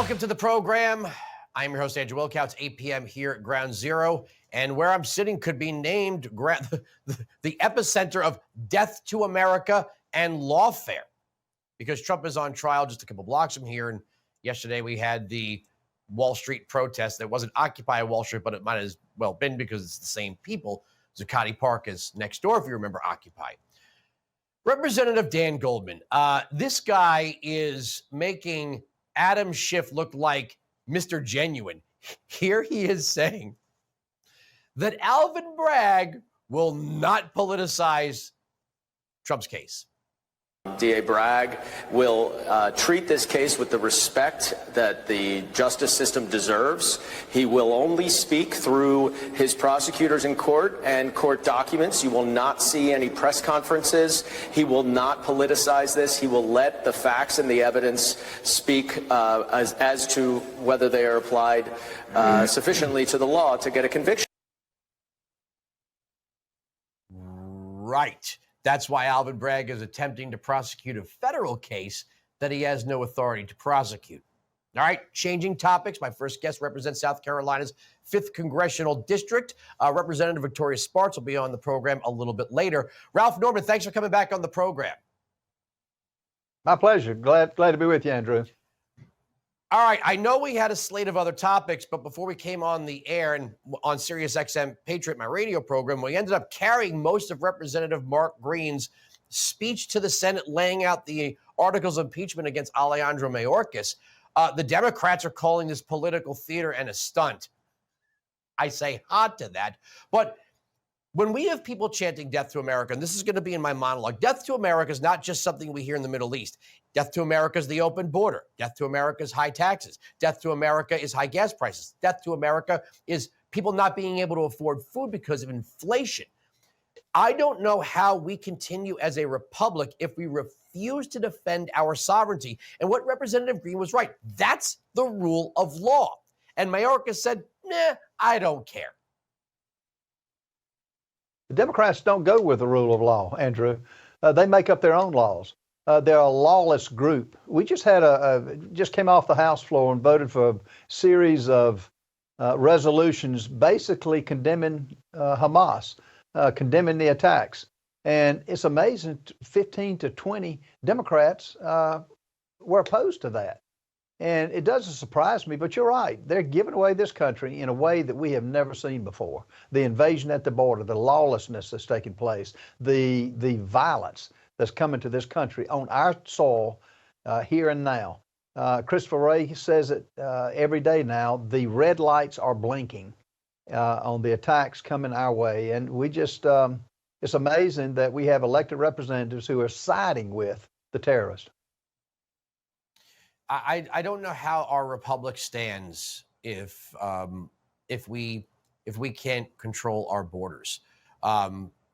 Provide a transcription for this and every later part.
Welcome to the program. I'm your host, Andrew Wilkow. It's 8 p.m. here at Ground Zero. And where I'm sitting could be named the epicenter of death to America and lawfare, because Trump is on trial just a couple blocks from here. And yesterday we had the Wall Street protest that wasn't Occupy Wall Street, but it might as well been because it's the same people. Zuccotti Park is next door, if you remember Occupy. Representative Dan Goldman, this guy is making Adam Schiff look like Mr. Genuine. Here he is saying that Alvin Bragg will not politicize Trump's case. DA Bragg will treat this case with the respect that the justice system deserves. He will only speak through his prosecutors in court and court documents. You will not see any press conferences. He will not politicize this. He will let the facts and the evidence speak as to whether they are applied sufficiently to the law to get a conviction. Right. That's why Alvin Bragg is attempting to prosecute a federal case that he has no authority to prosecute. All right, changing topics. My first guest represents South Carolina's 5th Congressional District. Representative Victoria Spartz will be on the program a little bit later. Ralph Norman, thanks for coming back on the program. My pleasure. Glad to be with you, Andrew. All right, I know we had a slate of other topics, but before we came on the air and on SiriusXM Patriot, my radio program, we ended up carrying most of Representative Mark Green's speech to the Senate laying out the articles of impeachment against Alejandro Mayorkas. The Democrats are calling this political theater and a stunt. I say hot to that. But when we have people chanting death to America, and this is going to be in my monologue, death to America is not just something we hear in the Middle East. Death to America is the open border. Death to America is high taxes. Death to America is high gas prices. Death to America is people not being able to afford food because of inflation. I don't know how we continue as a republic if we refuse to defend our sovereignty. And what Representative Green was right. That's the rule of law. And Mayorkas said, nah, I don't care. The Democrats don't go with the rule of law, Andrew. They make up their own laws. They're a lawless group. We just had just came off the House floor and voted for a series of resolutions basically condemning Hamas, condemning the attacks. And it's amazing, 15 to 20 Democrats were opposed to that. And it doesn't surprise me, but you're right. They're giving away this country in a way that we have never seen before. The invasion at the border, the lawlessness that's taking place, the violence that's coming to this country on our soil here and now. Christopher Wray says it every day now. The red lights are blinking on the attacks coming our way. And we just, it's amazing that we have elected representatives who are siding with the terrorists. I don't know how our republic stands if we can't control our borders.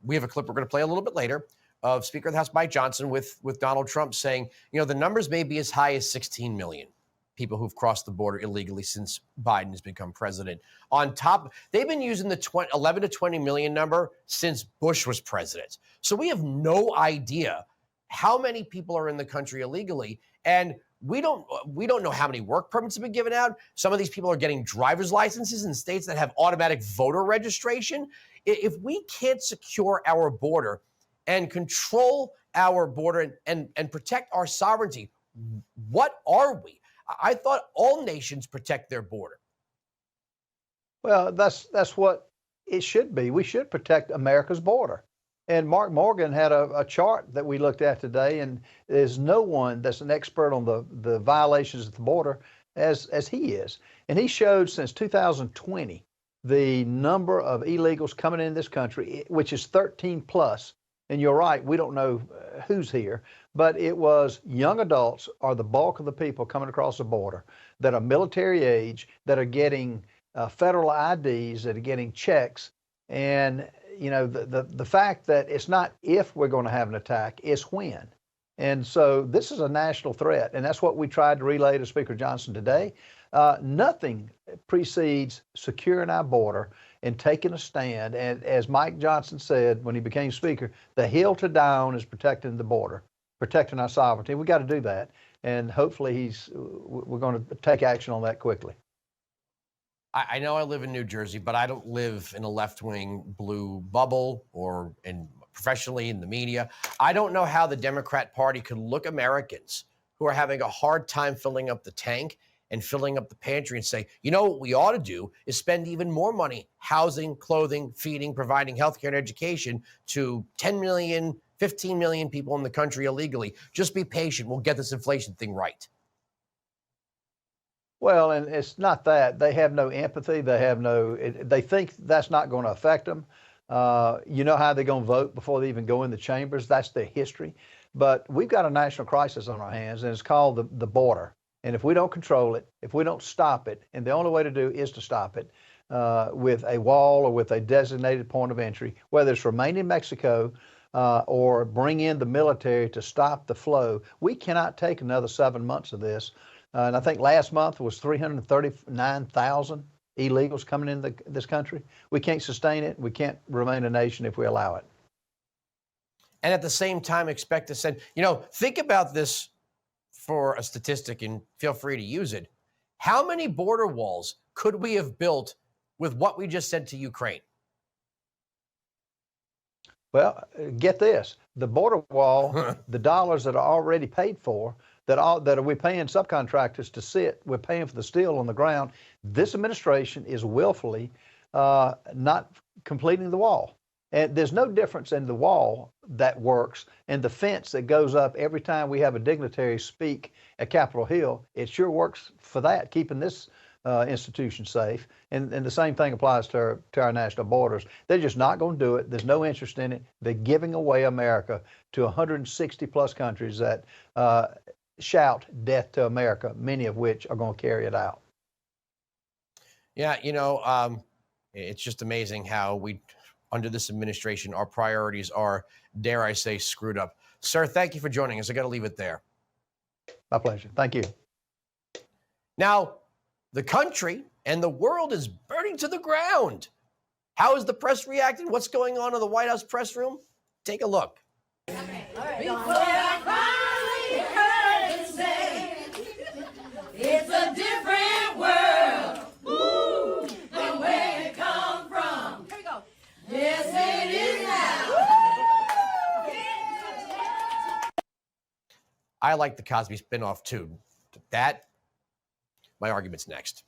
We have a clip we're going to play a little bit later of Speaker of the House Mike Johnson with Donald Trump saying, you know, the numbers may be as high as 16 million people who've crossed the border illegally since Biden has become president. On top, they've been using the 11 to 20 million number since Bush was president. So we have no idea how many people are in the country illegally, and we don't know how many work permits have been given out. Some of these people are getting driver's licenses in states that have automatic voter registration. If we can't secure our border and control our border and protect our sovereignty, what are we? I thought all nations protect their border. Well, that's what it should be. We should protect America's border. And Mark Morgan had a chart that we looked at today, and there's no one that's an expert on the violations at the border as he is. And he showed since 2020 the number of illegals coming in this country, which is 13 plus. And you're right, we don't know who's here, but it was young adults are the bulk of the people coming across the border that are military age, that are getting federal IDs, that are getting checks. And you know, the fact that it's not if we're going to have an attack, it's when. And so this is a national threat, and that's what we tried to relay to Speaker Johnson today. Nothing precedes securing our border and taking a stand. And as Mike Johnson said when he became Speaker, the hill to die on is protecting the border. protecting our sovereignty. We got to do that, and hopefully we're going to take action on that quickly. I know I live in New Jersey, but I don't live in a left-wing blue bubble or professionally in the media. I don't know how the Democrat Party could look Americans who are having a hard time filling up the tank and filling up the pantry and say, you know, what we ought to do is spend even more money housing, clothing, feeding, providing healthcare and education to 10 million, 15 million people in the country illegally. Just be patient. We'll get this inflation thing right. Well, and it's not that. They have no empathy. They think that's not going to affect them. You know how they're going to vote before they even go in the chambers. That's their history. But we've got a national crisis on our hands, and it's called the border. And if we don't control it, if we don't stop it, and the only way to do is to stop it with a wall or with a designated point of entry, whether it's remain in Mexico or bring in the military to stop the flow, we cannot take another 7 months of this. And I think last month was 339,000 illegals coming into this country. We can't sustain it. We can't remain a nation if we allow it. And at the same time, expect to send, think about this for a statistic and feel free to use it. How many border walls could we have built with what we just sent to Ukraine? Well, get this, the border wall, the dollars that are already paid for, that we're paying subcontractors to sit, we're paying for the steel on the ground. This administration is willfully not completing the wall. And there's no difference in the wall that works and the fence that goes up every time we have a dignitary speak at Capitol Hill. It sure works for that, keeping this institution safe. And the same thing applies to our national borders. They're just not going to do it. There's no interest in it. They're giving away America to 160 plus countries that shout death to America, many of which are going to carry it out. Yeah, it's just amazing how under this administration, our priorities are, dare I say, screwed up. Sir, thank you for joining us. I got to leave it there. My pleasure. Thank you. Now, the country and the world is burning to the ground. How is the press reacting? What's going on in the White House press room? Take a look. It's a different world. Ooh, the way it come from. Here we go. Yes, it is now. I like the Cosby spinoff too. My argument's next.